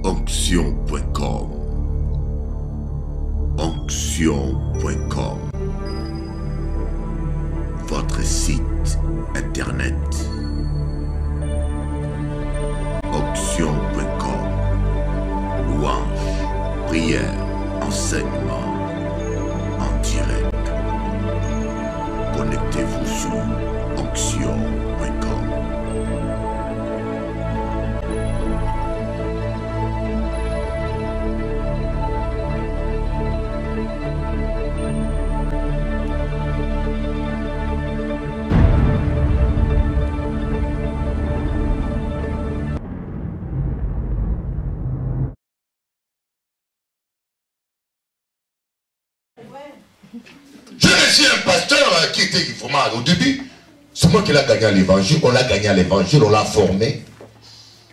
Onction.com. Onction.com. Votre site internet. Onction.com. Louange, prière, enseignement en direct. Connectez-vous sur Onction.com. Je suis un pasteur qui était vraiment au début. C'est moi qui l'ai gagné à l'évangile. On l'a gagné à l'évangile, on l'a formé.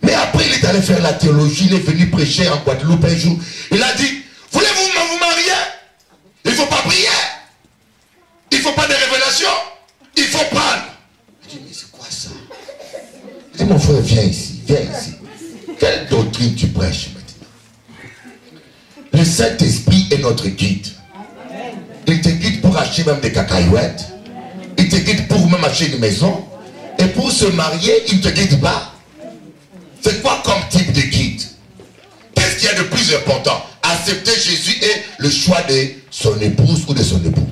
Mais après, il est allé faire la théologie. Il est venu prêcher en Guadeloupe un jour. Il a dit, voulez-vous vous marier? Il ne faut pas prier. Il ne faut pas de révélations. Il faut prendre. Je dis, mais c'est quoi ça? Je dis, mon frère, viens ici, viens ici. Quelle doctrine tu prêches maintenant? Le Saint-Esprit est notre guide. Il te guide pour acheter même des cacahuètes. Il te guide pour même acheter une maison. Et pour se marier, il ne te guide pas. C'est quoi comme type de guide? Qu'est-ce qu'il y a de plus important? Accepter Jésus et le choix de son épouse ou de son époux.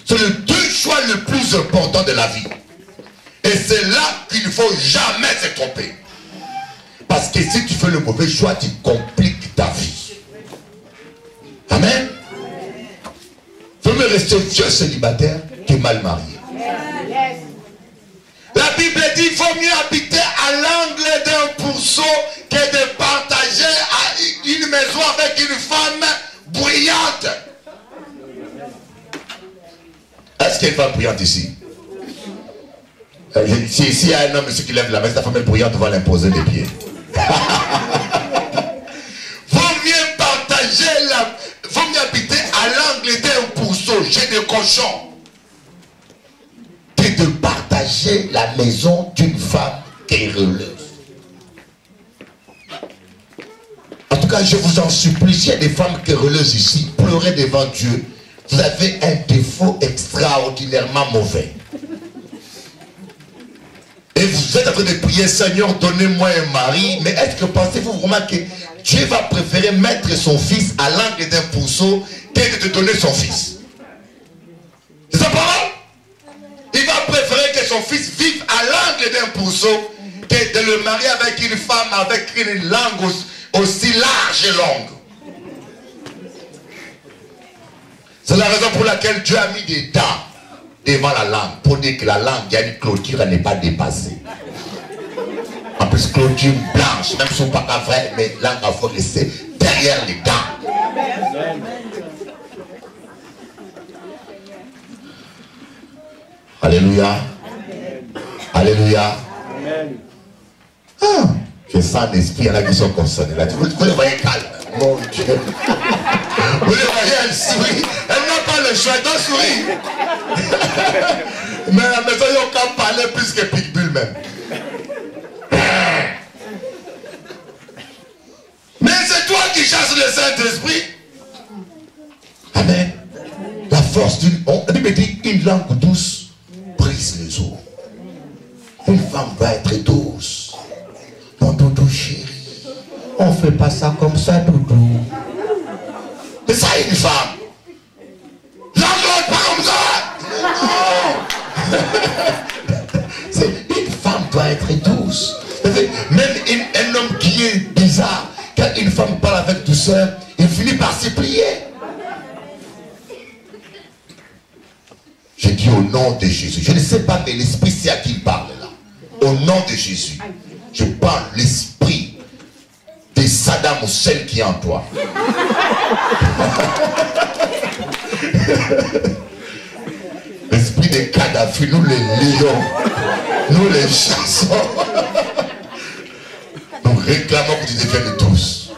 C'est le deux choix le plus important de la vie. Et c'est là qu'il ne faut jamais se tromper. Parce que si tu fais le mauvais choix, tu compliques ta vie. Amen. Faut me rester vieux célibataire que mal marié. La Bible dit qu'il faut mieux habiter à l'angle d'un pourceau que de partager une maison avec une femme bruyante. Est-ce qu'il y a une femme bruyante ici? Si ici il y a un homme ici qui lève la main, sa femme est bruyante, on va l'imposer des pieds. Faut mieux partager faut mieux habiter à l'angle d'un pourceau, j'ai des cochons, que de partager la maison d'une femme querelleuse. En tout cas, je vous en supplie, s'il y a des femmes querelleuses ici, pleurez devant Dieu. Vous avez un défaut extraordinairement mauvais. Et vous êtes en train de prier, Seigneur, donnez-moi un mari. Mais est-ce que pensez-vous vraiment que Dieu va préférer mettre son fils à l'angle d'un pourceau que de te donner son fils? C'est sa parole? Il va préférer que son fils vive à l'angle d'un pourceau que de le marier avec une femme avec une langue aussi large et longue. C'est la raison pour laquelle Dieu a mis des dents devant la langue, pour dire que la langue, il y a une clôture, elle n'est pas dépassée. En plus, clôture blanche, même si on pas vrai, mais langue, il faut laisser derrière les dents. Alléluia. Alléluia. Ah, je sens l'esprit, il y en a qui sont concernés là. Vous les voyez calme. Mon Dieu. Vous les voyez, elle sourit. Elle n'a pas le choix, elle doit sourire. Mais à la maison, il n'y a aucun parler plus que Pitbull même. Mais c'est toi qui chasses le Saint-Esprit. Amen. La force d'une... La Bible dit, une langue douce brise les eaux. Une femme va être douce. Mon doudou chéri. On ne fait pas ça comme ça, doudou. C'est ça une femme. L'angle pas comme ça. Non. Une femme doit être douce. Même un homme qui est bizarre, quand une femme parle avec douceur, il finit par se plier. Je dis au nom de Jésus. Je ne sais pas, mais l'esprit, c'est à qui il parle là. Au nom de Jésus. Je parle l'esprit de Saddam Hussein qui est en toi. L'esprit de Kadhafi, nous les lions, nous les chassons. Nous réclamons que tu deviennes douce.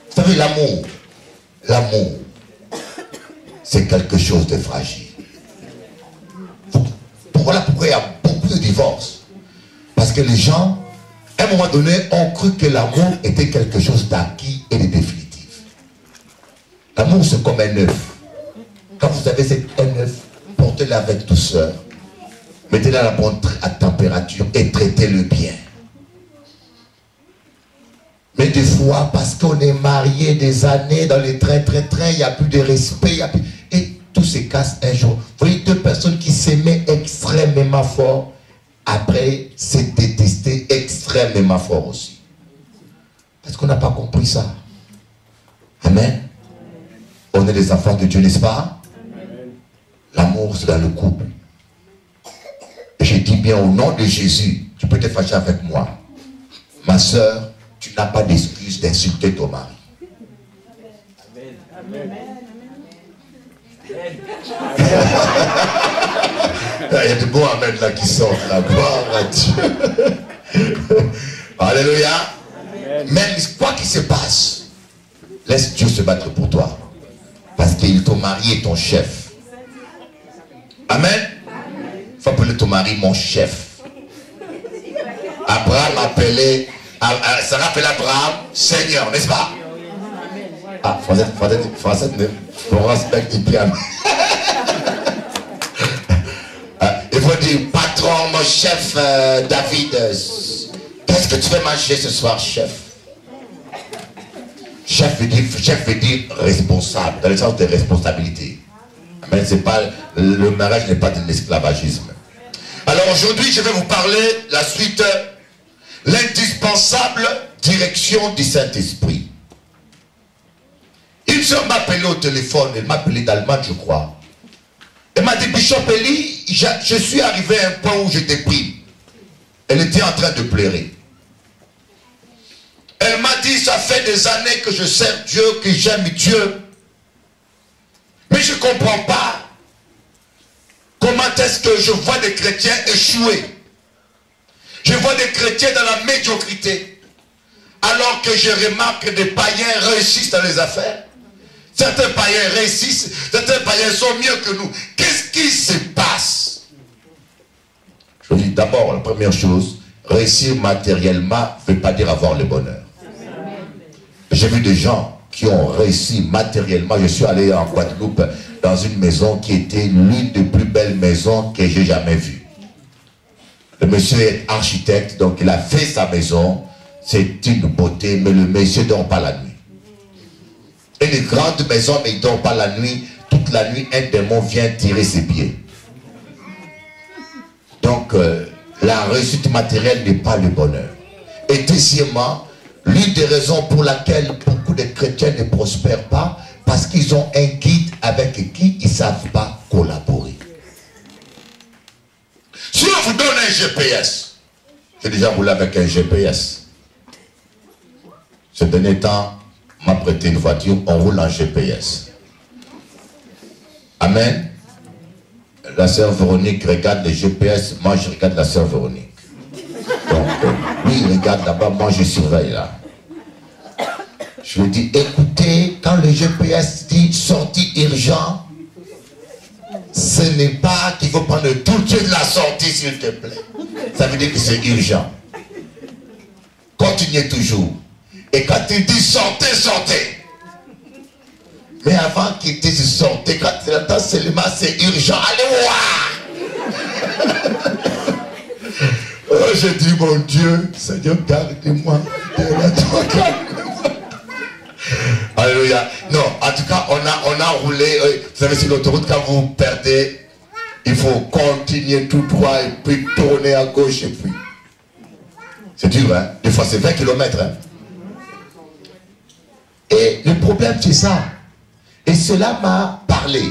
Vous savez, l'amour, c'est quelque chose de fragile. Voilà pourquoi il y a beaucoup de divorces. Parce que les gens À un moment donné, on crut que l'amour était quelque chose d'acquis et de définitif. L'amour, c'est comme un œuf. Quand vous avez un œuf, portez-le avec douceur. Mettez-le à la bonne température et traitez-le bien. Mais des fois, parce qu'on est marié des années dans les trains, il n'y a plus de respect, et tout se casse un jour. Vous voyez deux personnes qui s'aimaient extrêmement fort, après se détester extrêmement fort aussi. Parce qu'on n'a pas compris ça. Amen. On est des enfants de Dieu, n'est-ce pas? L'amour, c'est dans le couple. Et je dis bien au nom de Jésus, tu peux te fâcher avec moi. Ma soeur, tu n'as pas d'excuse d'insulter ton mari. Amen. Il y a de bons amens là qui sortent, la gloire à Dieu. Alléluia. Même quoi qu'il se passe, laisse Dieu se battre pour toi. Parce qu'il ton mari est ton chef. Amen. Il faut appeler ton mari mon chef. Abraham appelait, Sarah appelait Abraham Seigneur, n'est-ce pas? Ah, français, Florence Beck dit bien. Il faut dire, patron, mon chef, David, qu'est-ce que tu fais manger ce soir, chef? Chef veut dire responsable, dans le sens de responsabilité. Mais c'est pas, le mariage n'est pas de l'esclavagisme. Alors aujourd'hui, je vais vous parler la suite, l'indispensable direction du Saint-Esprit. Une soeur m'a appelé au téléphone, elle m'a appelé d'Allemagne, je crois. Elle m'a dit, Bishop Eli, je suis arrivé à un point où je déprime. Elle était en train de pleurer. Elle m'a dit, ça fait des années que je sers Dieu, que j'aime Dieu. Mais je ne comprends pas comment est-ce que je vois des chrétiens échouer. Je vois des chrétiens dans la médiocrité. Alors que je remarque que des païens réussissent dans les affaires. Certains païens réussissent, certains païens sont mieux que nous. Qu'est-ce qui se passe? Je dis d'abord, la première chose, réussir matériellement ne veut pas dire avoir le bonheur. J'ai vu des gens qui ont réussi matériellement. Je suis allé en Guadeloupe dans une maison qui était l'une des plus belles maisons que j'ai jamais vues. Le monsieur est architecte, donc il a fait sa maison. C'est une beauté, mais le monsieur ne dort pas la nuit. Et une grande maison, mais il ne dort pas la nuit. Toute la nuit, un démon vient tirer ses pieds. Donc, la réussite matérielle n'est pas le bonheur. Et deuxièmement, l'une des raisons pour laquelle beaucoup de chrétiens ne prospèrent pas, parce qu'ils ont un guide avec qui ils ne savent pas collaborer. Si on vous donne un GPS, j'ai déjà roulé avec un GPS. Ce dernier temps, m'a prêté une voiture, on roule en GPS. Amen. La sœur Véronique regarde le GPS, moi je regarde la sœur Véronique. Donc, lui il regarde là-bas, moi je surveille là. Je lui dis, écoutez, quand le GPS dit sortie urgent, ce n'est pas qu'il faut prendre tout de suite la sortie, s'il te plaît. Ça veut dire que c'est urgent. Continuez toujours. Et quand il dit sortez, sortez. Mais avant qu'il dise sortez, quand il entend seulement c'est urgent, allez voir. Oh, j'ai dit mon Dieu, Seigneur, garde-moi. Alléluia. Non, en tout cas, on a roulé. Vous savez, sur l'autoroute, quand vous perdez, il faut continuer tout droit et puis tourner à gauche et puis. C'est dur, hein? Des fois, c'est 20 km, hein? Et le problème, c'est ça. Et cela m'a parlé.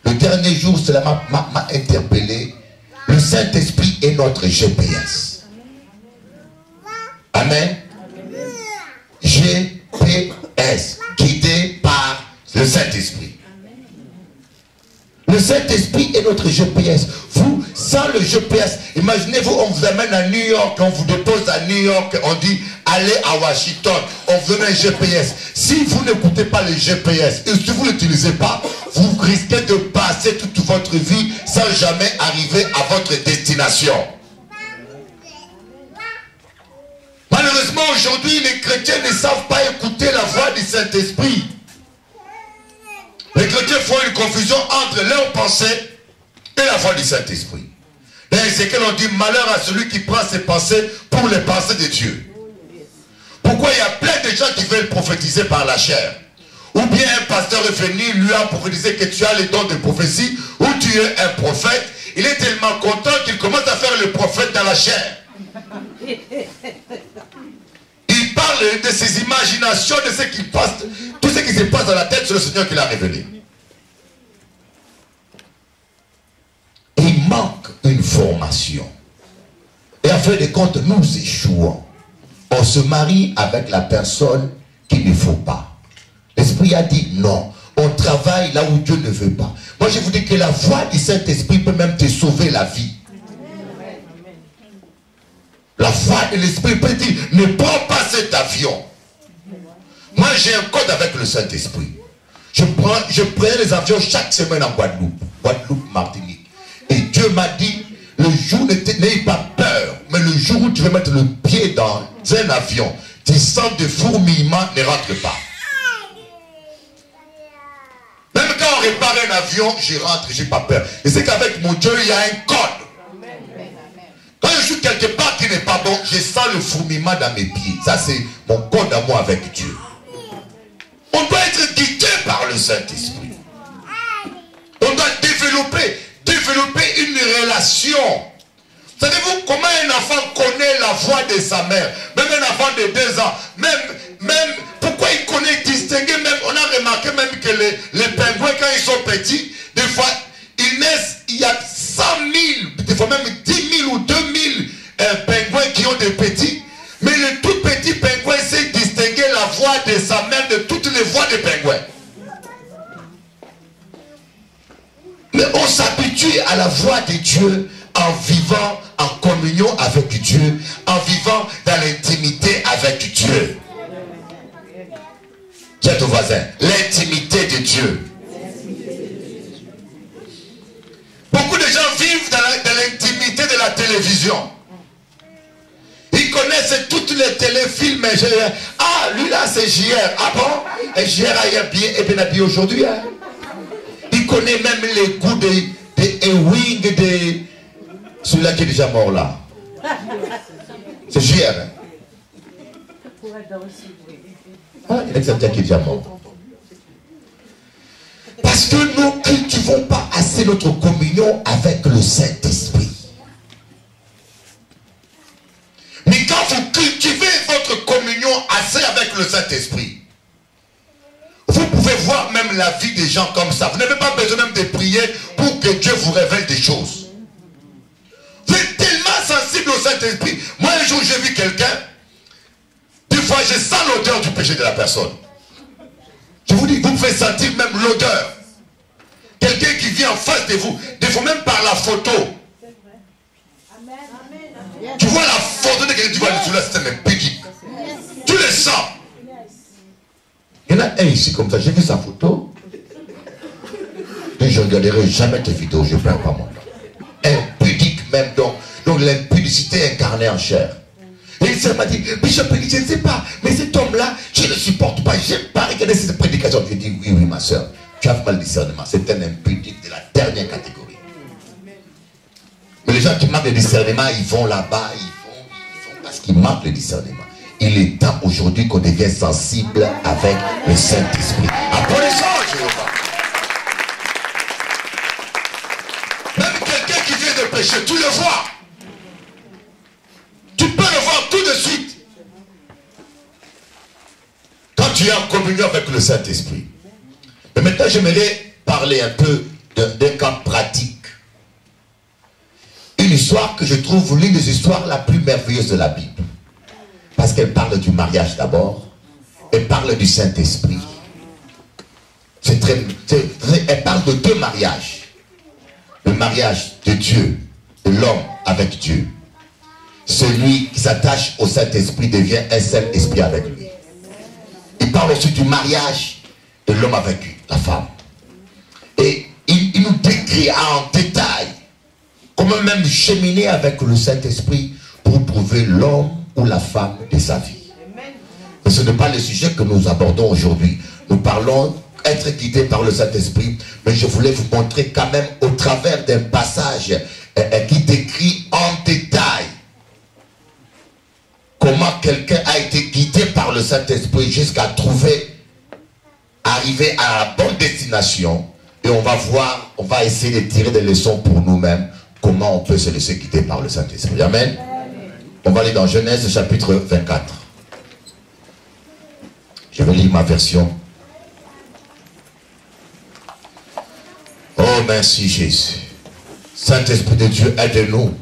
Le dernier jour, cela m'a interpellé. Le Saint-Esprit est notre GPS. Amen. GPS, guidé par le Saint-Esprit. Le Saint-Esprit est notre GPS. Vous, sans le GPS, imaginez-vous, on vous amène à New York, on vous dépose à New York, on dit allez à Washington, on vous donne un GPS. Si vous n'écoutez pas le GPS et si vous ne l'utilisez pas, vous risquez de passer toute votre vie sans jamais arriver à votre destination. Malheureusement, aujourd'hui, les chrétiens ne savent pas écouter la voix du Saint-Esprit. Les chrétiens font une confusion entre leurs pensées et la voix du Saint-Esprit. Dans Ézéchiel, on dit malheur à celui qui prend ses pensées pour les pensées de Dieu. Pourquoi il y a plein de gens qui veulent prophétiser par la chair? Ou bien un pasteur est venu, lui a prophétisé que tu as les dons de prophétie, ou tu es un prophète. Il est tellement content qu'il commence à faire le prophète dans la chair. Il parle de ses imaginations, de ce qui passe, tout ce qui se passe dans la tête, c'est le Seigneur qui l'a révélé. Il manque une formation. Et en fin de compte, nous échouons. On se marie avec la personne qu'il ne faut pas. L'Esprit a dit non. On travaille là où Dieu ne veut pas. Moi, je vous dis que la voix du Saint-Esprit peut même te sauver la vie. La voix de l'Esprit peut dire, ne prends pas cet avion. Moi, j'ai un code avec le Saint-Esprit. Je prenais les avions chaque semaine en Guadeloupe, Martinique. Et Dieu m'a dit, le jour, n'ayez pas peur, mais le jour où tu veux mettre le pied dans un avion, tes sens de fourmillement ne rentrent pas. Même quand on répare un avion, je rentre, j'ai pas peur. Et c'est qu'avec mon Dieu, il y a un code. Quand je suis quelque part qui n'est pas bon, je sens le fourmillement dans mes pieds. Ça, c'est mon code à moi avec Dieu. On doit être guidé par le Saint-Esprit. On doit développer une relation. Savez-vous comment un enfant connaît la voix de sa mère? Même un enfant de 2 ans. Même pourquoi il connaît distinguer même. On a remarqué même que les pingouins, quand ils sont petits, des fois, ils naissent, il y a 100 000, des fois même 10 000 ou 2 000 pingouins qui ont des petits. Mais le tout petit pingouin sait distinguer la voix de sa mère de toutes les voix des pingouins. Mais on s'habitue à la voix de Dieu en vivant en communion avec Dieu, en vivant dans l'intimité avec Dieu. Dis à ton voisin, l'intimité de Dieu. Beaucoup de gens vivent dans l'intimité de la télévision. Ils connaissent toutes les téléfilms. Ah, lui là c'est JR. Ah bon? Et JR est bien habillé aujourd'hui. Hein? Il connaît même les goûts des Ewing, de celui-là qui est déjà mort là. C'est JR. Hein? Ah, il est déjà qui est déjà mort. Parce que nous ne cultivons pas assez notre communion avec le Saint-Esprit. Mais quand vous cultivez votre communion assez avec le Saint-Esprit, vous pouvez voir même la vie des gens comme ça. Vous n'avez pas besoin même de prier pour que Dieu vous révèle des choses. Vous êtes tellement sensible au Saint-Esprit. Moi, un jour, j'ai vu quelqu'un. Des fois, je sens l'odeur du péché de la personne. Je vous dis, vous pouvez sentir même l'odeur. Quelqu'un qui vient en face de vous, des fois même par la photo. Tu vois la photo de quelqu'un, tu vois le c'est même pédique. Tu le sens. Il y en a un ici comme ça, j'ai vu sa photo. Et je ne regarderai jamais tes vidéos, je ne perds pas mon temps. Impudique même, donc l'impudicité incarnée en chair. Et il m'a dit, Bishop, je ne sais pas, mais cet homme-là, je ne le supporte pas, je n'aime pas regarder cette prédication. Je dis, oui, ma soeur, tu as fait mal discernement. C'est un impudique de la dernière catégorie. Mais les gens qui manquent de discernement, ils vont là-bas, ils vont parce qu'ils manquent de discernement. Il est temps aujourd'hui qu'on devienne sensible avec le Saint-Esprit. Applaudissons Jéhovah. Même quelqu'un qui vient de pécher, tu le vois. Tu peux le voir tout de suite. Quand tu es en communion avec le Saint-Esprit. Mais maintenant, j'aimerais parler un peu d'un cas pratique. Une histoire que je trouve l'une des histoires la plus merveilleuse de la Bible. Parce qu'elle parle du mariage d'abord. Elle parle du Saint-Esprit. Elle parle de 2 mariages. Le mariage de Dieu, de l'homme avec Dieu. Celui qui s'attache au Saint-Esprit devient un seul esprit avec lui. Il parle aussi du mariage de l'homme avec la femme. Et il nous décrit en détail comment même cheminer avec le Saint-Esprit pour trouver l'homme ou la femme de sa vie. Mais ce n'est pas le sujet que nous abordons aujourd'hui. Nous parlons être guidés par le Saint-Esprit, mais je voulais vous montrer quand même au travers d'un passage qui décrit en détail comment quelqu'un a été guidé par le Saint-Esprit jusqu'à arriver à la bonne destination. Et on va voir, on va essayer de tirer des leçons pour nous-mêmes, comment on peut se laisser guider par le Saint-Esprit. Amen. On va aller dans Genèse chapitre 24. Je vais lire ma version. Oh, merci Jésus. Saint-Esprit de Dieu, aide-nous.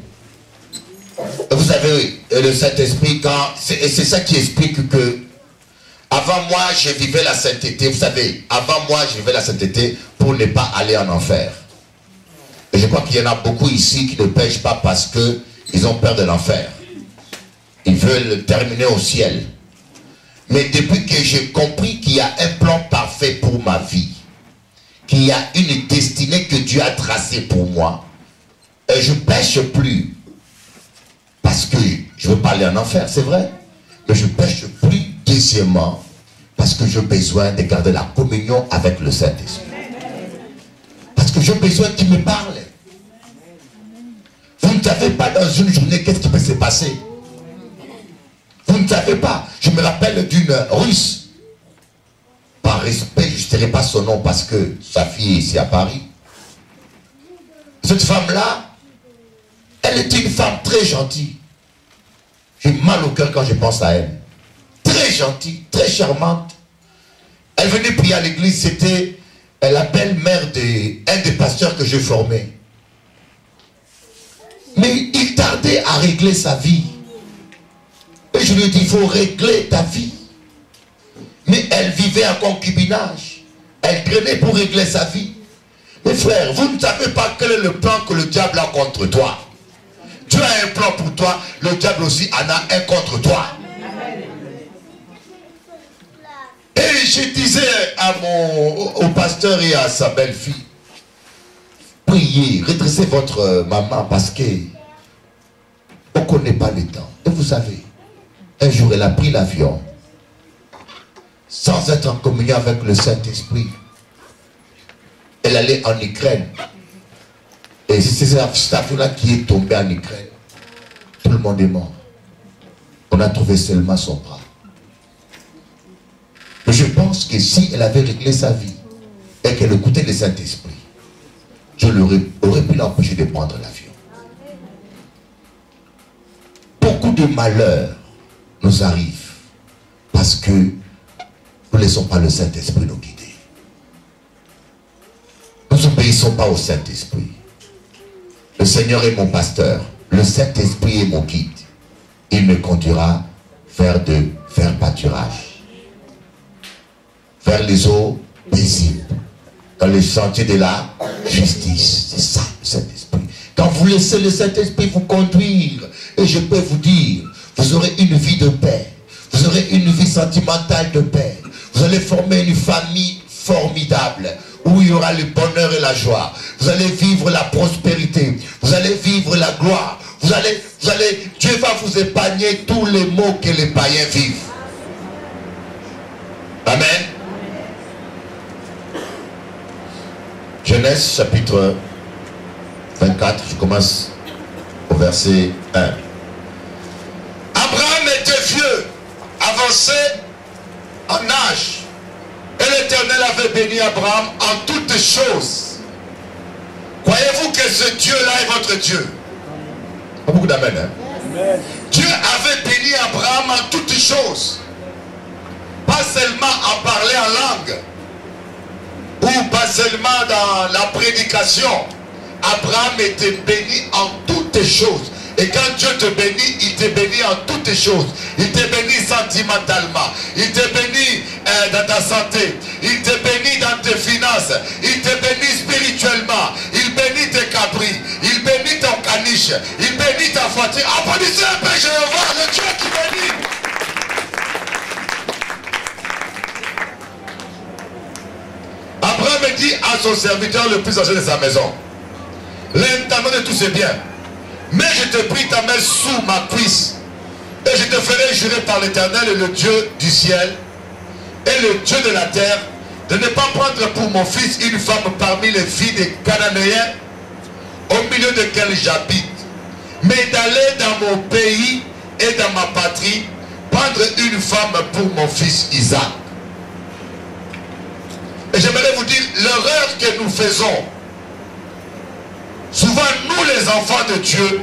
Vous savez, le Saint-Esprit, et c'est ça qui explique que avant moi, je vivais la sainteté. Vous savez, avant moi, je vivais la sainteté pour ne pas aller en enfer. Et je crois qu'il y en a beaucoup ici qui ne pêchent pas parce qu'ils ont peur de l'enfer. Ils veulent terminer au ciel. Mais depuis que j'ai compris qu'il y a un plan parfait pour ma vie, qu'il y a une destinée que Dieu a tracée pour moi, et je ne pêche plus. Parce que je ne veux pas aller en enfer, c'est vrai. Mais je ne pêche plus, deuxièmement, parce que j'ai besoin de garder la communion avec le Saint-Esprit. Parce que j'ai besoin qu'il me parle. Vous ne savez pas dans une journée qu'est-ce qui peut se passer. Vous ne savez pas. Je me rappelle d'une Russe. Par respect, je ne dirai pas son nom parce que sa fille est ici à Paris. Cette femme-là, elle était une femme très gentille. J'ai mal au cœur quand je pense à elle. Très gentille, très charmante. Elle venait prier à l'église, c'était la belle-mère d'un des pasteurs que j'ai formé. Mais il tardait à régler sa vie. Et je lui ai dit, il faut régler ta vie. Mais elle vivait en concubinage. Elle traînait pour régler sa vie. Mes frères, vous ne savez pas quel est le plan que le diable a contre toi. Dieu a un plan pour toi, le diable aussi en a un contre toi. Et je disais au pasteur et à sa belle-fille, priez, redressez votre maman parce que on ne connaît pas le temps. Et vous savez, un jour elle a pris l'avion sans être en communion avec le Saint-Esprit. Elle allait en Ukraine. Et c'est cet avion-là qui est tombé en Ukraine. Tout le monde est mort. On a trouvé seulement son bras. Et je pense que si elle avait réglé sa vie et qu'elle écoutait le Saint-Esprit, je aurais pu l'empêcher de prendre l'avion. Beaucoup de malheurs nous arrivent parce que nous ne laissons pas le Saint-Esprit nous guider. Nous n'obéissons pas au Saint-Esprit. Le Seigneur est mon pasteur. Le Saint-Esprit est mon guide. Il me conduira vers pâturage. Vers les eaux paisibles. Dans les sentiers de la justice. C'est ça le Saint-Esprit. Quand vous laissez le Saint-Esprit vous conduire, et je peux vous dire, vous aurez une vie de paix. Vous aurez une vie sentimentale de paix. Vous allez former une famille formidable, où il y aura le bonheur et la joie. Vous allez vivre la prospérité. Vous allez vivre la gloire. Dieu va vous épargner tous les maux que les païens vivent. Amen. Genèse chapitre 24, je commence au verset 1. Abraham était vieux, avancé en âge. Et l'Éternel avait béni Abraham en toutes choses. Croyez-vous que ce Dieu-là est votre Dieu? Pas beaucoup d'amen, hein? Amen. Dieu avait béni Abraham en toutes choses. Pas seulement en parler en langue. Ou pas seulement dans la prédication. Abraham était béni en toutes choses. Et quand Dieu te bénit, il te bénit en toutes choses. Il te bénit sentimentalement. Il te bénit dans ta santé. Il te bénit dans tes finances. Il te bénit spirituellement. Il bénit tes cabris. Il bénit ton caniche. Il bénit ta voiture. Applaudissez un peu, je vais voir le Dieu qui bénit. Abraham dit à son serviteur le plus âgé de sa maison, l'intendant de tous ses biens, mais je te prie ta main sous ma cuisse, et Et je te ferai jurer par l'Éternel, le Dieu du ciel et le Dieu de la terre, de ne pas prendre pour mon fils une femme parmi les filles des Cananéens, au milieu desquelles j'habite, mais d'aller dans mon pays et dans ma patrie, prendre une femme pour mon fils Isaac. Et j'aimerais vous dire, l'erreur que nous faisons, souvent nous les enfants de Dieu,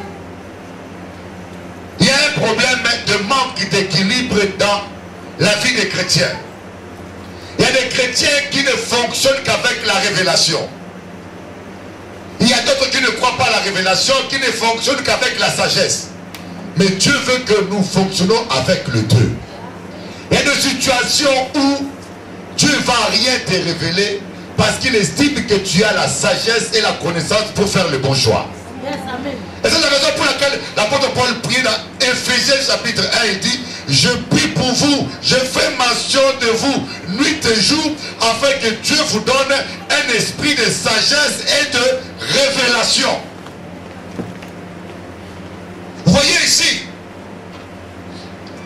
il y a un problème de manque d'équilibre dans la vie des chrétiens. Il y a des chrétiens qui ne fonctionnent qu'avec la révélation. Il y a d'autres qui ne croient pas à la révélation, qui ne fonctionnent qu'avec la sagesse. Mais Dieu veut que nous fonctionnons avec le Dieu. Il y a des situations où Dieu ne va rien te révéler parce qu'il estime que tu as la sagesse et la connaissance pour faire le bon choix. Yes, amen. Et c'est la raison pour laquelle l'apôtre Paul prie dans Éphésiens chapitre 1, il dit, je prie pour vous, je fais mention de vous nuit et jour, afin que Dieu vous donne un esprit de sagesse et de révélation. Vous voyez ici,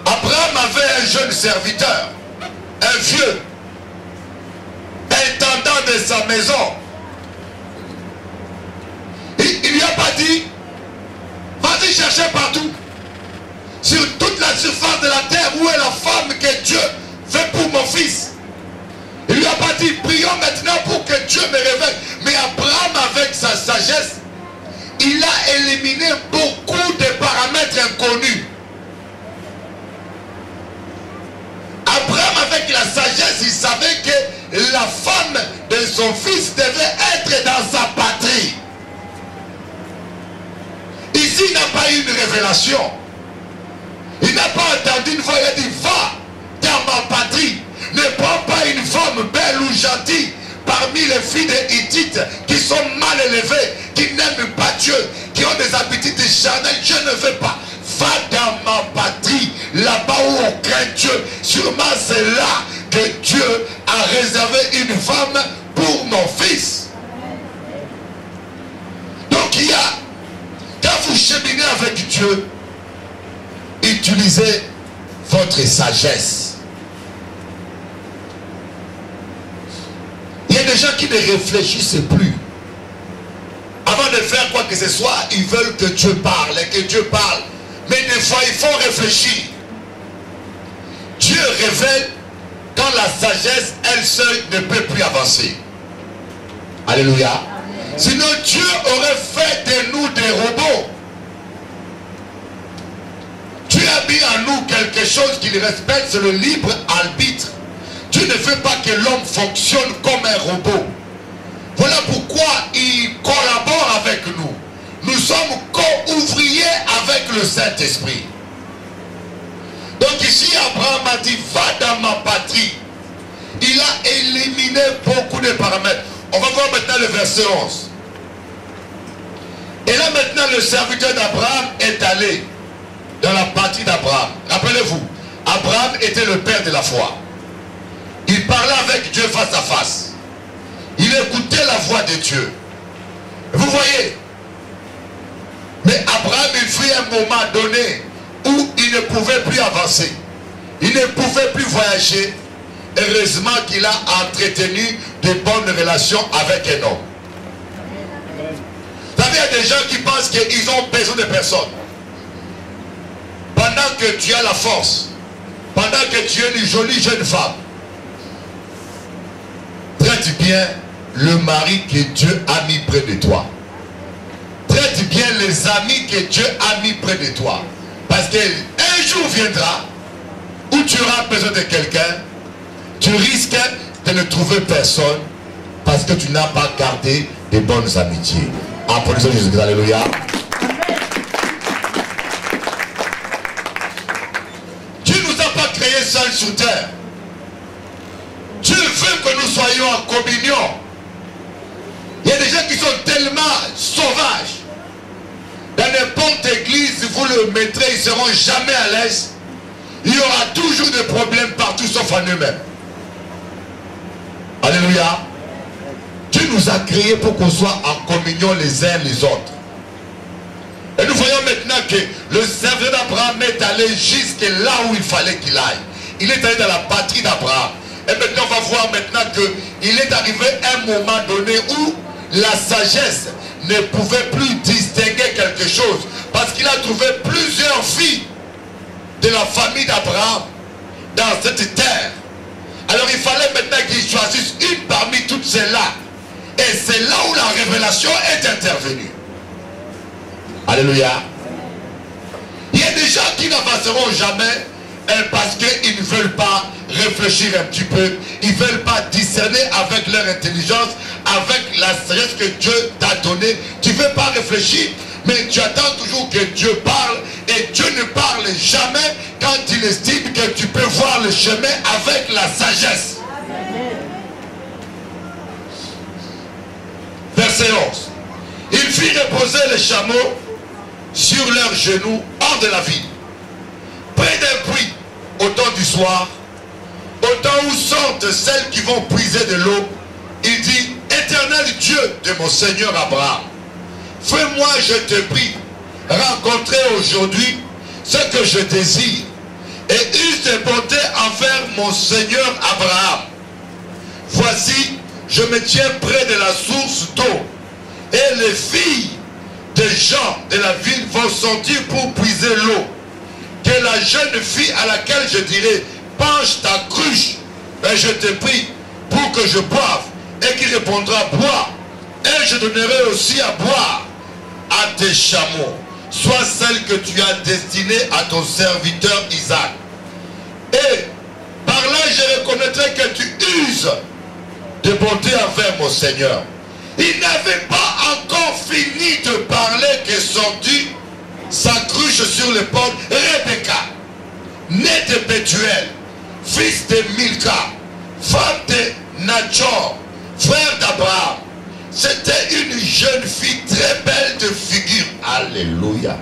Abraham avait un jeune serviteur, un vieux, intendant de sa maison. Il lui a pas dit, vas-y chercher partout, sur toute la surface de la terre, où est la femme que Dieu fait pour mon fils. Il lui a pas dit, prions maintenant pour que Dieu me révèle. Mais Abraham, avec sa sagesse, il a éliminé beaucoup de paramètres inconnus. Abraham, avec la sagesse, il savait que la femme de son fils devait être dans sa patrie. Ici, il n'a pas eu une révélation. Il n'a pas entendu une voix, il a dit, va dans ma patrie. Ne prends pas une femme belle ou gentille parmi les filles des Hittites qui sont mal élevées, qui n'aiment pas Dieu, qui ont des habitudes charnelles. Je ne veux pas. Va dans ma patrie, là-bas où on craint Dieu. Sûrement c'est là que Dieu a réservé une femme pour mon fils. Donc il y a, quand vous cheminez avec Dieu, utilisez votre sagesse. Il y a des gens qui ne réfléchissent plus. Avant de faire quoi que ce soit, ils veulent que Dieu parle et que Dieu parle. Mais des fois, il faut réfléchir. Dieu révèle quand la sagesse, elle seule, ne peut plus avancer. Alléluia. Sinon, Dieu aurait fait de nous des robots. Dieu a mis en nous quelque chose qu'il respecte, c'est le libre arbitre. Dieu ne veut pas que l'homme fonctionne comme un robot. Voilà pourquoi il collabore avec nous. Nous sommes co-ouvriers avec le Saint-Esprit. Donc ici, Abraham a dit, va dans ma patrie. Il a éliminé beaucoup de paramètres. On va voir maintenant le verset 11. Et là maintenant, le serviteur d'Abraham est allé dans la patrie d'Abraham. Rappelez-vous, Abraham était le père de la foi. Il parlait avec Dieu face à face. Il écoutait la voix de Dieu. Vous voyez. Mais Abraham, il fut un moment donné où il ne pouvait plus avancer. Il ne pouvait plus voyager. Heureusement qu'il a entretenu de bonnes relations avec un homme. Vous savez, il y a des gens qui pensent qu'ils ont besoin de personne. Pendant que tu as la force, pendant que tu es une jolie jeune femme, traite bien le mari que Dieu a mis près de toi. Traite bien les amis que Dieu a mis près de toi. Parce qu'un jour viendra où tu auras besoin de quelqu'un, tu risques de ne trouver personne parce que tu n'as pas gardé de bonnes amitiés. Applaudissons Jésus-Christ, alléluia. Dieu ne nous a pas créés seuls sur terre. Dieu veut que nous soyons en communion. Il y a des gens qui sont tellement sauvages. Dans n'importe église, vous le mettrez, ils ne seront jamais à l'aise. Il y aura toujours des problèmes partout sauf en eux-mêmes. Alléluia. Dieu nous a créés pour qu'on soit en communion les uns les autres. Et nous voyons maintenant que le serviteur d'Abraham est allé jusque là où il fallait qu'il aille. Il est allé dans la patrie d'Abraham. Et maintenant on va voir maintenant qu'il est arrivé un moment donné où la sagesse ne pouvait plus distinguer quelque chose. Parce qu'il a trouvé plusieurs filles de la famille d'Abraham dans cette terre. Alors il fallait maintenant qu'il choisisse une parmi toutes celles-là. Et c'est là où la révélation est intervenue. Alléluia. Il y a des gens qui n'avanceront jamais parce qu'ils ne veulent pas réfléchir un petit peu. Ils ne veulent pas discerner avec leur intelligence, avec la sagesse que Dieu t'a donnée. Tu ne veux pas réfléchir, mais tu attends toujours que Dieu parle. Et Dieu ne parle jamais quand il estime que tu peux voir le chemin avec la sagesse. Verset 11. Il fit reposer les chameaux sur leurs genoux hors de la ville, près d'un puits, au temps du soir, au temps où sortent celles qui vont puiser de l'eau. Il dit: Éternel Dieu de mon Seigneur Abraham, fais-moi, je te prie, rencontrer aujourd'hui ce que je désire, et use de bonté envers mon Seigneur Abraham. Voici, je me tiens près de la source d'eau, et les filles des gens de la ville vont sortir pour puiser l'eau. Que la jeune fille à laquelle je dirai: penche ta cruche, et je te prie pour que je boive, et qui répondra: bois, et je donnerai aussi à boire à tes chameaux, soit celle que tu as destinée à ton serviteur Isaac. Et par là je reconnaîtrai que tu uses de bonté envers mon Seigneur. Il n'avait pas encore fini de parler que sortit sa cruche sur l'épaule Rebecca, née de Bethuel, fils de Milka, femme de Nachor, frère d'Abraham. C'était une jeune fille très belle de figure. Alléluia.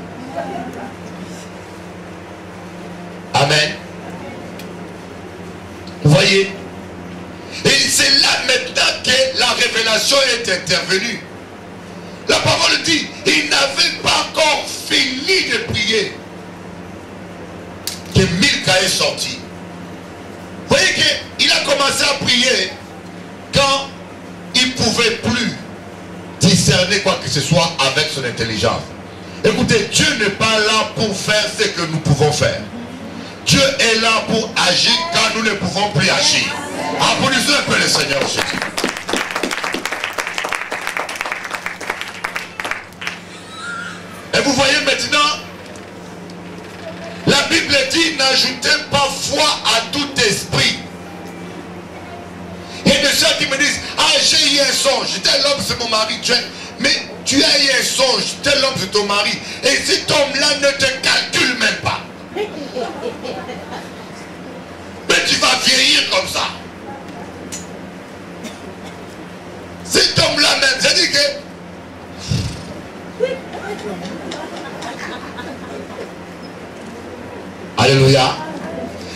Amen. Vous voyez? Et c'est là maintenant que la révélation est intervenue. La parole dit: il n'avait pas encore fini de prier que Milka est sorti. Vous voyez qu'il a commencé à prier quand il ne pouvait plus discerner quoi que ce soit avec son intelligence. Écoutez, Dieu n'est pas là pour faire ce que nous pouvons faire. Dieu est là pour agir quand nous ne pouvons plus agir. Applaudissons un peu le Seigneur Jésus. Et vous voyez maintenant, la Bible dit: n'ajoutez pas foi à tout esprit. Il y a des gens qui me disent: ah, j'ai eu un songe, tel homme c'est mon mari. Mais tu as eu un songe, tel homme c'est ton mari. Et cet homme-là ne te calcule même pas. Mais tu vas vieillir comme ça. Cet homme-là même, j'ai dit que... Alléluia.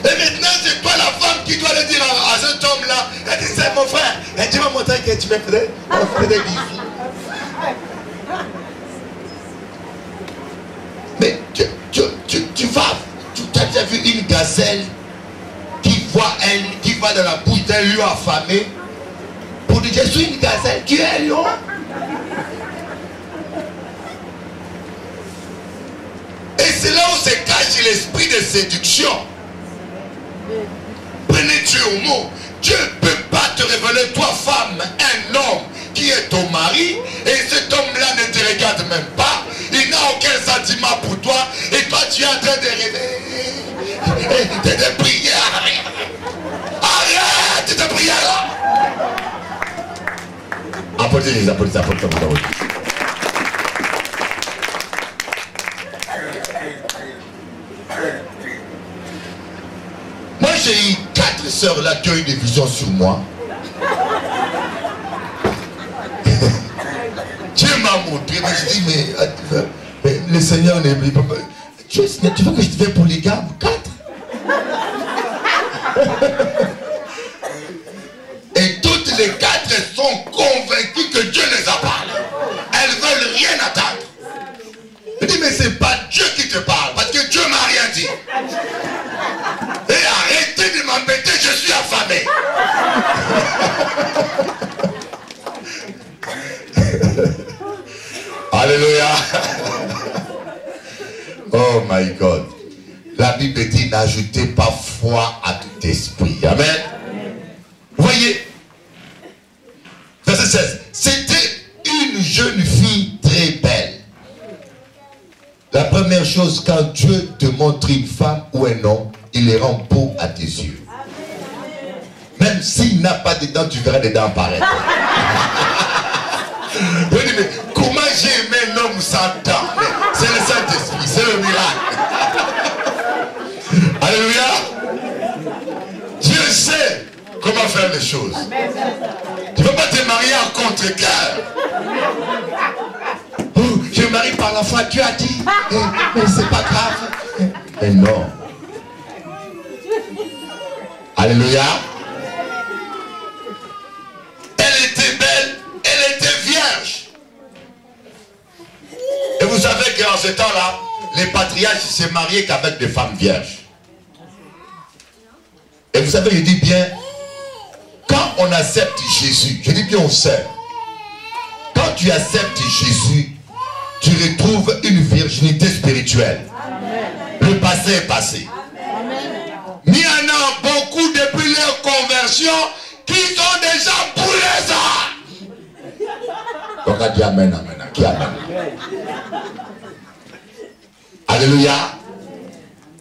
Et maintenant, c'est toi la femme qui doit le dire à cet homme-là. Elle dit: c'est mon frère. Et tu m'as montré que tu me faisais des bisous. Mais tu vas, tu as déjà vu une gazelle qui va dans la bouche d'un lion affamé pour dire: je suis une gazelle, tu es un lion. Et c'est là où se cache l'esprit de séduction. Prenez Dieu au mot. Dieu ne peut pas te révéler, toi femme, un homme qui est ton mari, et cet homme-là ne te regarde même pas. Il n'a aucun sentiment pour toi, et toi tu es en train de rêver, de prier. Arrête de prier là. Applaudissez. Moi j'ai eu 4 sœurs là qui ont eu des visions sur moi. Dieu m'a montré, mais je dis: mais le Seigneur n'est pas. Tu veux que je devienne polygame? 4. Et toutes les 4 sont convaincues que Dieu les a parlé. Elles ne veulent rien attendre. Je dis: mais c'est pas Dieu my God. La Bible dit, n'ajoutez pas foi à tout esprit. Amen. Vous voyez, verset 16. C'était une jeune fille très belle. La première chose, quand Dieu te montre une femme ou un homme, il les rend beaux à tes yeux. Même s'il n'a pas de dents, tu verras des dents apparaître. Mais comment j'ai aimé un homme sans dents? C'est le Saint-Esprit, c'est le miracle. Alléluia. Dieu sait comment faire les choses. Tu ne peux pas te marier en contre-cœur. Oh, je me marie par la foi, Dieu a dit. Mais c'est pas grave. Mais non. Alléluia. Elle était belle, elle était vierge. Et vous savez qu'en ce temps-là, les patriarches se mariaient qu'avec des femmes vierges. Et vous savez, je dis bien, quand on accepte Jésus, je dis bien on sait, quand tu acceptes Jésus, tu retrouves une virginité spirituelle. Amen. Le passé est passé. Amen. Mais il y en a beaucoup depuis leur conversion qui sont déjà brûlés ça. Donc on dit amen, amen, qui amen. Alléluia.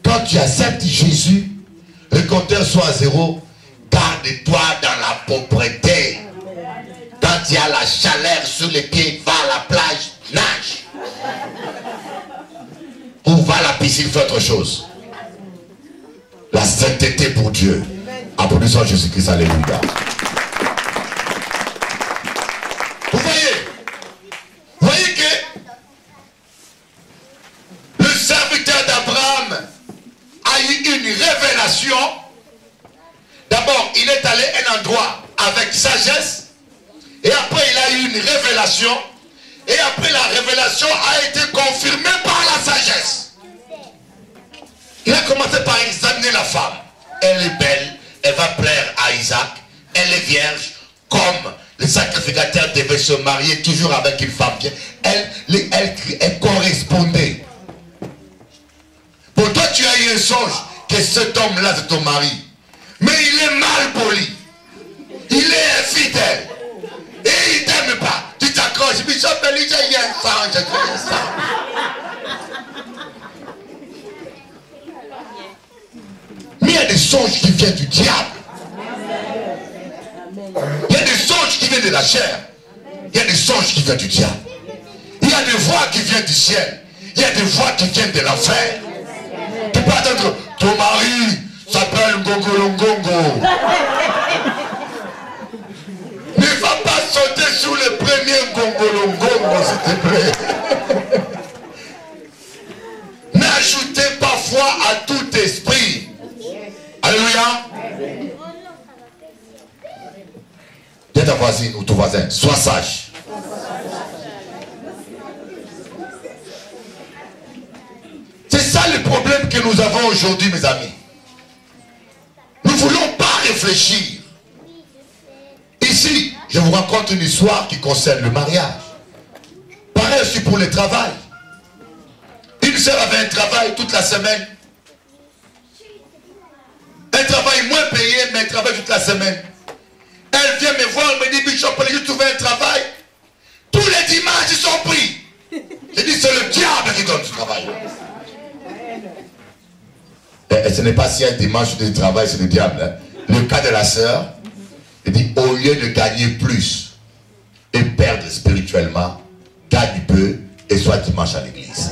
Quand tu acceptes Jésus, le compteur soit à zéro, garde-toi dans la pauvreté. Quand il y a la chaleur sur les pieds, va à la plage, nage. Ou va à la piscine, fais autre chose. La sainteté pour Dieu. Applaudissons Jésus-Christ, alléluia. Vous voyez que le serviteur d'Abraham a eu une révélation. D'abord, il est allé à un endroit avec sagesse. Et après, il a eu une révélation. Et après, la révélation a été confirmée par la sagesse. Il a commencé par examiner la femme. Elle est belle. Elle va plaire à Isaac. Elle est vierge. Comme le sacrificateur devait se marier toujours avec une femme. Elle correspondait. Pour toi, tu as eu un songe que cet homme-là, c'est ton mari. Mais il est mal poli. Il est infidèle. Et il ne t'aime pas. Tu t'accroches. Bishop Elijah, il y a un sang. Je crée un sang. Mais il y a des songes qui viennent du diable. Il y a des songes qui viennent de la chair. Il y a des songes qui viennent du diable. Il y a des voix qui viennent du ciel. Il y a des voix qui viennent de l'enfer. Tu peux attendre. Ton mari s'appelle Ngongolongongo. Ne va pas sauter sur le premier Ngongolongongo, s'il te plaît. N'ajoutez pas foi à tout esprit. Alléluia. Dis à ta voisine ou ton voisin, sois sage. C'est ça le problème que nous avons aujourd'hui, mes amis. Nous ne voulons pas réfléchir. Ici, je vous raconte une histoire qui concerne le mariage. Pareil aussi pour le travail. Une sœur avait un travail toute la semaine. Un travail moins payé, mais un travail toute la semaine. Elle vient me voir, elle me dit, Bishop, j'ai trouvé un travail. Tous les dimanches, ils sont pris. J'ai dit, c'est le diable qui donne ce travail. Et ce n'est pas si un dimanche de travail, c'est le diable. Hein. Le cas de la sœur, il dit, au lieu de gagner plus et perdre spirituellement, gagne peu et soit dimanche à l'église.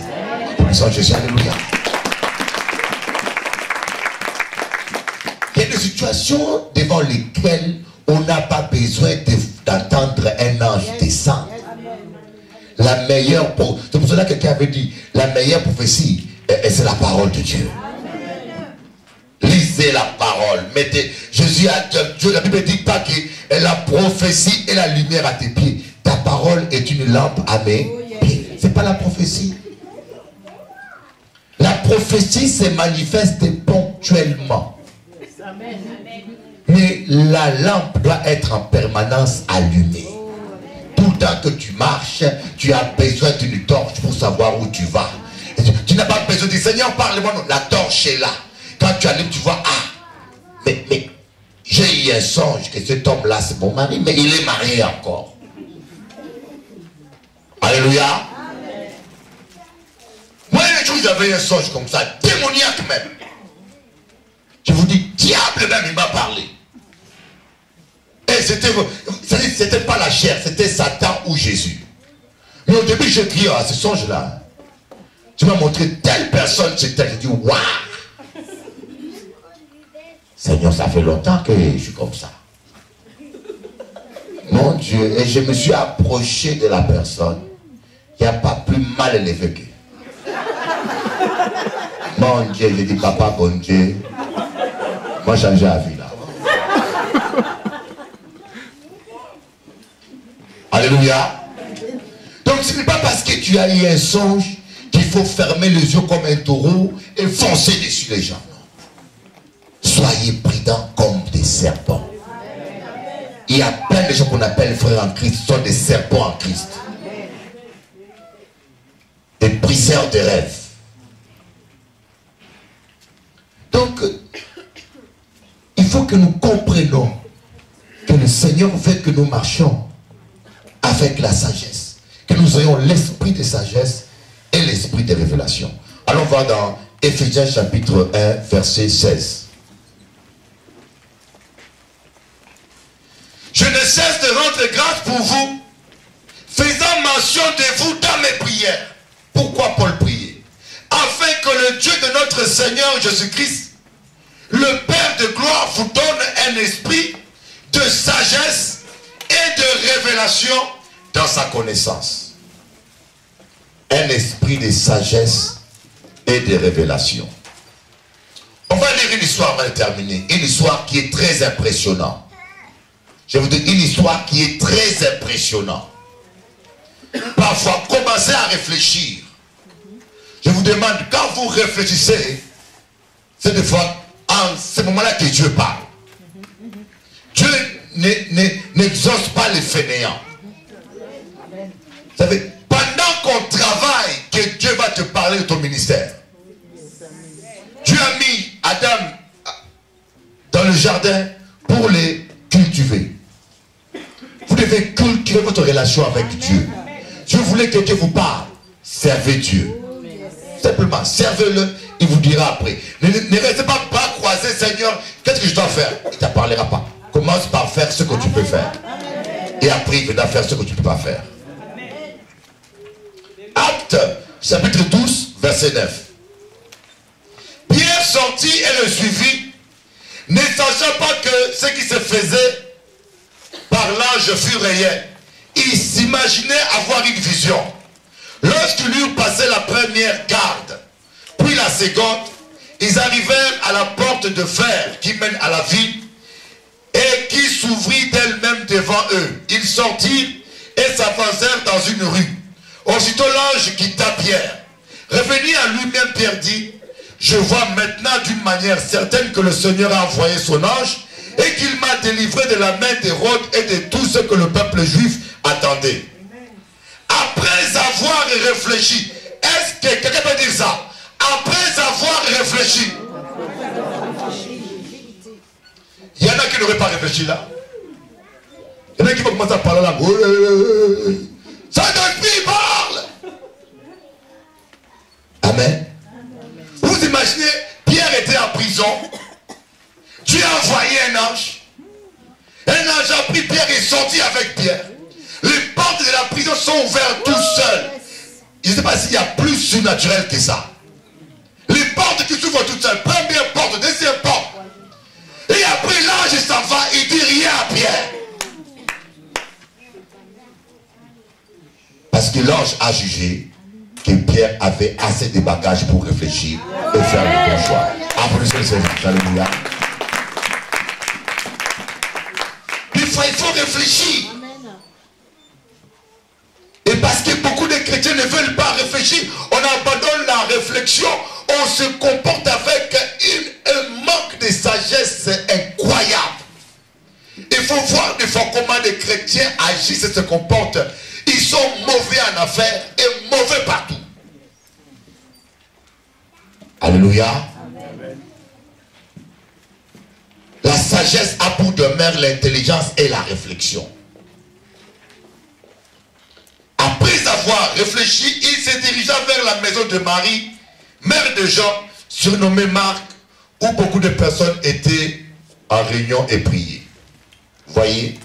Puissant Jésus, alléluia. Il y a des situations devant lesquelles on n'a pas besoin d'entendre un ange descendre. La meilleure, c'est pour cela que quelqu'un avait dit, la meilleure prophétie, c'est la parole de Dieu. Lisez la parole. Mettez, Jésus a Dieu, la Bible ne dit pas que la prophétie est la lumière à tes pieds. Ta parole est une lampe à mes pieds. C'est pas la prophétie. La prophétie se manifeste ponctuellement. Mais la lampe doit être en permanence allumée. Tout le temps que tu marches, tu as besoin d'une torche pour savoir où tu vas. Tu n'as pas besoin de dire, Seigneur, parle-moi. La torche est là. Quand tu allumes, tu vois, mais j'ai eu un songe que cet homme-là, c'est mon mari, mais il est marié encore. Alléluia. Amen. Moi, un jour, j'avais un songe comme ça, démoniaque même. Je vous dis, diable même, il m'a parlé. Et c'était pas la chair, c'était Satan ou Jésus. Mais au début, j'ai crié à ce songe-là. Tu m'as montré telle personne, c'était. J'ai dit, waouh! Seigneur, ça fait longtemps que je suis comme ça. Mon Dieu, et je me suis approché de la personne. Il n'y a pas plus mal élevé que. Mon Dieu, j'ai dit, papa, bon Dieu. Moi, j'ai changé la vie là. Alléluia. Donc, ce n'est pas parce que tu as eu un songe qu'il faut fermer les yeux comme un taureau et foncer dessus les gens. Soyez prudents comme des serpents. Il y a plein de gens qu'on appelle frères en Christ, sont des serpents en Christ. Des briseurs de rêves. Donc, il faut que nous comprenions que le Seigneur veut que nous marchions avec la sagesse. Que nous ayons l'esprit de sagesse et l'esprit de révélation. Allons voir dans Éphésiens chapitre 1, verset 16. Je ne cesse de rendre grâce pour vous, faisant mention de vous dans mes prières. Pourquoi Paul priait? Afin que le Dieu de notre Seigneur Jésus-Christ, le Père de gloire, vous donne un esprit de sagesse et de révélation dans sa connaissance. Un esprit de sagesse et de révélation. On va lire une histoire avant de terminer. Une histoire qui est très impressionnante. Je vous dis une histoire qui est très impressionnante. Parfois, commencez à réfléchir. Je vous demande, quand vous réfléchissez, c'est des fois en ce moment-là que Dieu parle. Dieu n'exauce pas les fainéants. Vous savez, pendant qu'on travaille, que Dieu va te parler de ton ministère. Dieu a mis Adam dans le jardin pour les cultiver. Vous devez cultiver votre relation avec Dieu. Dieu voulait que Dieu vous parle. Servez Dieu. Simplement, servez-le, il vous dira après. Ne restez pas bras croisés, Seigneur, qu'est-ce que je dois faire? Il ne te parlera pas. Commence par faire ce que tu peux faire. Et après, il viendra faire ce que tu ne peux pas faire. Acte, chapitre 12, verset 9. Pierre sortit et le suivit, ne sachant pas que ce qui se faisait par l'ange fut réel. Il s'imaginait avoir une vision. Lorsqu'ils eurent passé la première garde, puis la seconde, ils arrivèrent à la porte de fer qui mène à la ville et qui s'ouvrit d'elle-même devant eux. Ils sortirent et s'avancèrent dans une rue. Aussitôt l'ange quitta Pierre. Revenu à lui-même, Pierre dit, je vois maintenant d'une manière certaine que le Seigneur a envoyé son ange et qu'il m'a délivré de la main d'Hérode et de tout ce que le peuple juif attendait. Après avoir réfléchi, est-ce que quelqu'un peut dire ça? Après avoir réfléchi. Il y en a qui n'auraient pas réfléchi là. Il y en a qui vont commencer à parler là. Saint-Esprit parle. Amen. Vous imaginez, Pierre était en prison. Dieu a envoyé un ange. Un ange a pris Pierre et est sorti avec Pierre. Les portes de la prison sont ouvertes tout seules. Je ne sais pas s'il y a plus surnaturel que ça. Les portes qui s'ouvrent toutes seules. Première porte, deuxième porte. Et après l'ange s'en va, il dit rien à Pierre. Parce que l'ange a jugé que Pierre avait assez de bagages pour réfléchir et faire le bon choix. Applaudissez le Seigneur. Alléluia. Il faut réfléchir. Et parce que beaucoup de chrétiens ne veulent pas réfléchir, on abandonne la réflexion, on se comporte avec un manque de sagesse incroyable. Il faut voir des fois comment les chrétiens agissent et se comportent. Ils sont mauvais en affaires et mauvais partout. Alléluia. La sagesse a pour demeure l'intelligence et la réflexion. Après avoir réfléchi, il se dirigea vers la maison de Marie, mère de Jean, surnommée Marc, où beaucoup de personnes étaient en réunion et priaient. Vous voyez?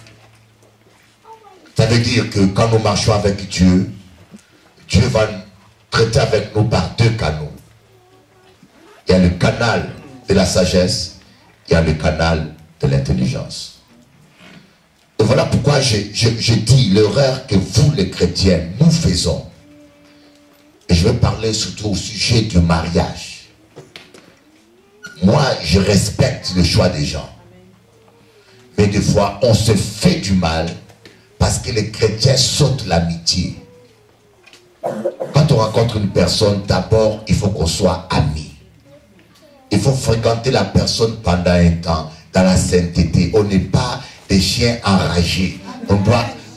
Ça veut dire que quand nous marchons avec Dieu, Dieu va traiter avec nous par deux canaux. Il y a le canal de la sagesse, il y a le canal de l'intelligence. Et voilà pourquoi je dis l'erreur que vous les chrétiens, nous faisons. Et je vais parler surtout au sujet du mariage. Moi, je respecte le choix des gens. Mais des fois, on se fait du mal parce que les chrétiens sautent l'amitié. Quand on rencontre une personne, d'abord, il faut qu'on soit amis. Il faut fréquenter la personne pendant un temps, dans la sainteté. On n'est pas des chiens enragés. On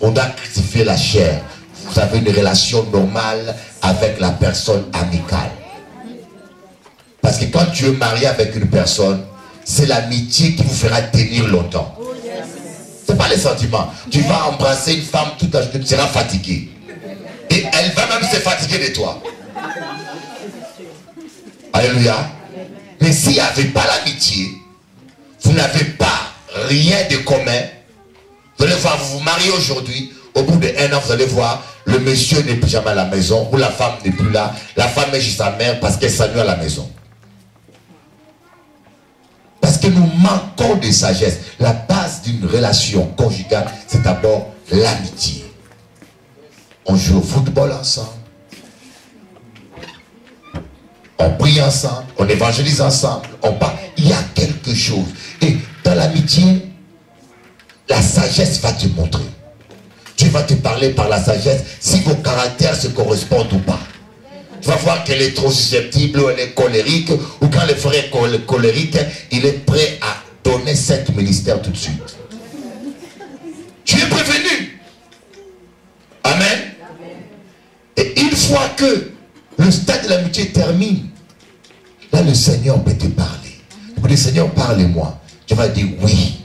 doit crucifier la chair. Vous avez une relation normale avec la personne amicale. Parce que quand tu es marié avec une personne, c'est l'amitié qui vous fera tenir longtemps. Ce n'est pas les sentiments. Tu vas embrasser une femme toute la journée, tu seras fatigué. Et elle va même se fatiguer de toi. Alléluia. Mais s'il n'y avait pas l'amitié, vous n'avez pas rien de commun. Vous allez voir, vous vous mariez aujourd'hui, au bout d'1 an, vous allez voir, le monsieur n'est plus jamais à la maison, ou la femme n'est plus là, la femme est chez sa mère parce qu'elle s'ennuie à la maison. Parce que nous manquons de sagesse. La base d'une relation conjugale, c'est d'abord l'amitié. On joue au football ensemble. On prie ensemble, on évangélise ensemble, on parle. Il y a quelque chose. Et dans l'amitié, la sagesse va te montrer. Dieu va te parler par la sagesse si vos caractères se correspondent ou pas. Tu vas voir qu'elle est trop susceptible ou elle est colérique, ou quand le frère est colérique, il est prêt à donner 7 ministères tout de suite. Tu es prévenu. Amen. Et une fois que le stade de l'amitié termine, là le Seigneur peut te parler. Tu peux dire, Seigneur, parlez-moi. Tu vas dire oui.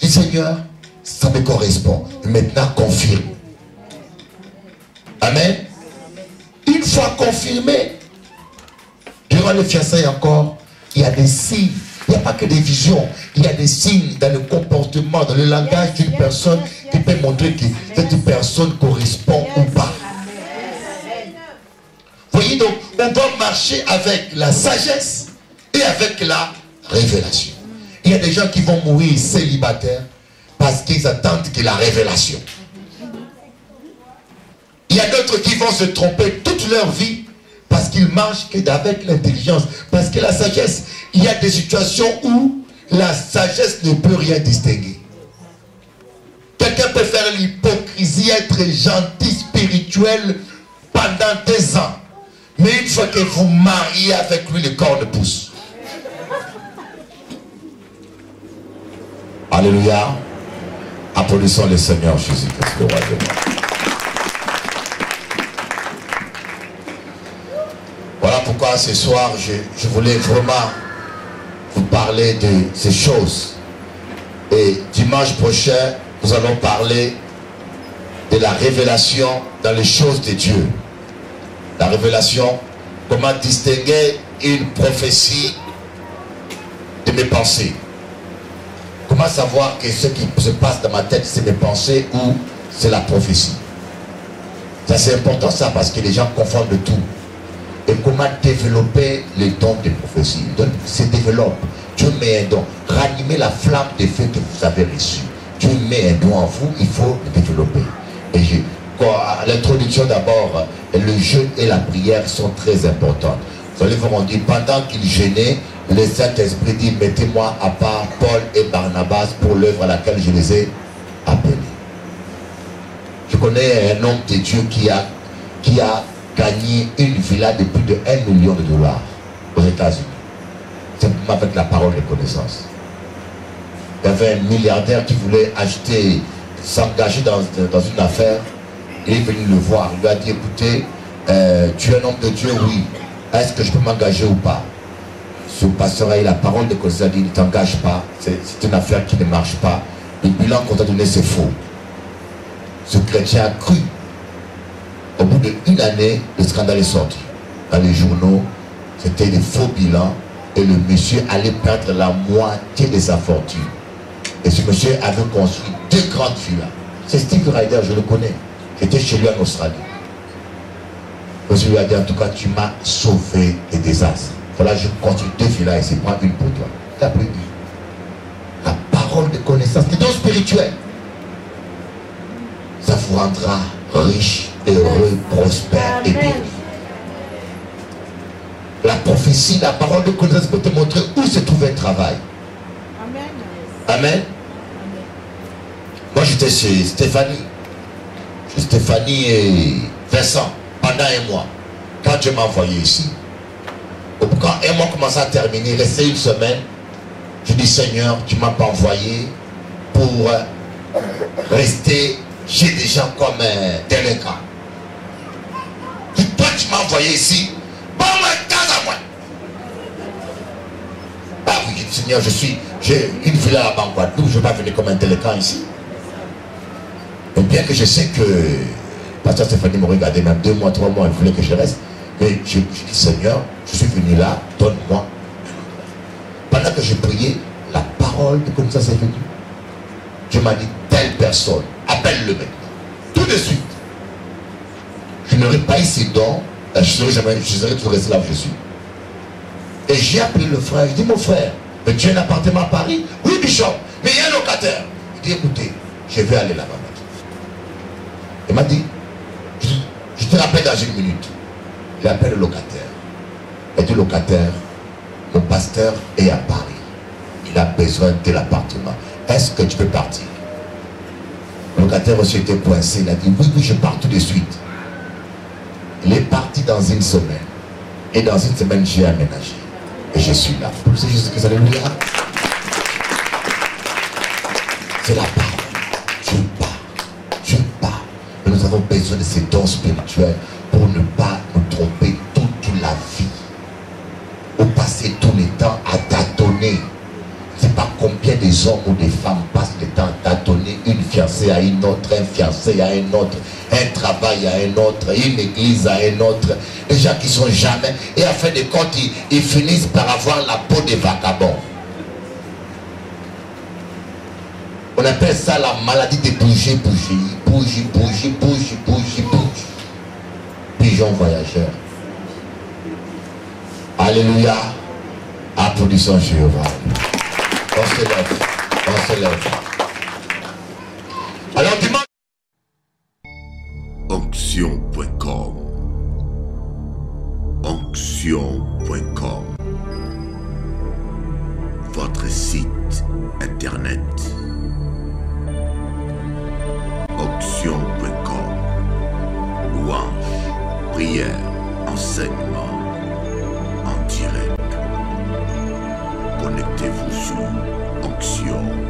Tu dis, Seigneur, ça me correspond. Maintenant, confirme. Amen. Une fois confirmé, durant le fiançailles encore, il y a des signes. Il n'y a pas que des visions. Il y a des signes dans le comportement, dans le langage d'une personne qui peut montrer que cette personne correspond ou pas. Voyez donc, on doit marcher avec la sagesse et avec la révélation. Il y a des gens qui vont mourir célibataires parce qu'ils attendent que la révélation. Il y a d'autres qui vont se tromper toute leur vie parce qu'ils marchent qu'avec l'intelligence. Parce que la sagesse, il y a des situations où la sagesse ne peut rien distinguer. Quelqu'un peut faire l'hypocrisie, être gentil, spirituel pendant des ans. Mais une fois que vous mariez avec lui, le corps ne pousse. Alléluia. Applaudissons le Seigneur Jésus-Christ, le roi de moi. Voilà pourquoi ce soir, je voulais vraiment vous parler de ces choses. Et dimanche prochain, nous allons parler de la révélation dans les choses de Dieu. La révélation, comment distinguer une prophétie de mes pensées. Comment savoir que ce qui se passe dans ma tête, c'est mes pensées ou c'est la prophétie. Ça c'est important ça parce que les gens confondent tout. Et comment développer les dons de prophétie. Donc, se développe. Dieu met un don. Ranimer la flamme des faits que vous avez reçus. Dieu met un don en vous, il faut le développer. Et à l'introduction d'abord, le jeûne et la prière sont très importantes. Vous allez voir, on dit, pendant qu'ils jeûnaient, le Saint-Esprit dit, mettez-moi à part Paul et Barnabas pour l'œuvre à laquelle je les ai appelés. Je connais un homme de Dieu qui a gagné une villa de plus de 1 million de dollars aux États-Unis. Simplement avec la parole de connaissance. Il y avait un milliardaire qui voulait acheter, s'engager dans une affaire. Il est venu le voir. Il lui a dit, écoutez, tu es un homme de Dieu, oui. Est-ce que je peux m'engager ou pas? Ce pasteur a eu la parole de Colossaire, dit ne t'engage pas, c'est une affaire qui ne marche pas. Le bilan qu'on t'a donné, c'est faux. Ce chrétien a cru. Au bout d'une année, le scandale est sorti. Dans les journaux, c'était des faux bilans et le monsieur allait perdre la moitié de sa fortune. Et ce monsieur avait construit 2 grandes villas. C'est Steve Ryder, je le connais. J'étais chez lui en Australie. Je lui ai dit, en tout cas, tu m'as sauvé des désastres. Voilà, je construis 2 villas ici, prends une pour toi. Il a pris une. La parole de connaissance, c'est donc spirituel. Ça vous rendra riche, heureux, prospère et béni. La prophétie, la parole de connaissance peut te montrer où se trouve un travail. Amen. Amen. Moi j'étais chez Stéphanie. Chez Stéphanie et Vincent pendant un mois. Quand Dieu m'a envoyé ici. Quand un mois commençait à terminer, restait une semaine. Je dis Seigneur, tu ne m'as pas envoyé pour rester chez des gens comme délinquants. Toi tu m'as envoyé ici. Bon, moi, à moi. Ah oui, Seigneur, j'ai une villa à Banguadou, je ne vais pas venir comme un délinquant ici. Et bien que je sais que Pasteur Stéphanie me regardait même 2 mois, 3 mois, il voulait que je reste. Mais je dis Seigneur, je suis venu là, donne-moi. Pendant que je priais, la parole de connaissance est venue. Dieu m'a dit, telle personne, appelle-le maintenant. Tout de suite. Je n'aurais pas eu ces dons, je serais toujours resté là où je suis. Et j'ai appelé le frère, je dis mon frère, mais tu as un appartement à Paris? Oui, Bishop, mais il y a un locataire. Il dit écoutez, je vais aller là-bas. Il m'a dit, je te rappelle dans une minute. Il appelle le locataire. Il dit locataire, mon pasteur est à Paris. Il a besoin de l'appartement. Est-ce que tu peux partir? Le locataire aussi était coincé. Il a dit oui, oui, je pars tout de suite. Il est parti dans une semaine. Et dans une semaine, j'ai aménagé. Et je suis là. C'est juste que alléluia. C'est la parole. Je pars. Je pars. Et nous avons besoin de ces dons spirituels pour ne pas nous tromper toute la vie. Ou passer tout le temps à tâtonner. Je ne sais pas combien des hommes ou des femmes passent le temps à tâtonner une fiancée à une autre, un fiancé à un autre, un travail à un autre, une église à un autre. Les gens qui sont jamais, et à fin de compte, ils finissent par avoir la peau des vagabonds. On appelle ça la maladie de bouger. Pigeon voyageur. Alléluia. Applaudissons Jéhovah. On se lève. On se lève. Alors dimanche. Onction.com. Onction.com. Votre site internet. Onction.com. Louange, prière, enseignement en direct. Connectez-vous sur Onction.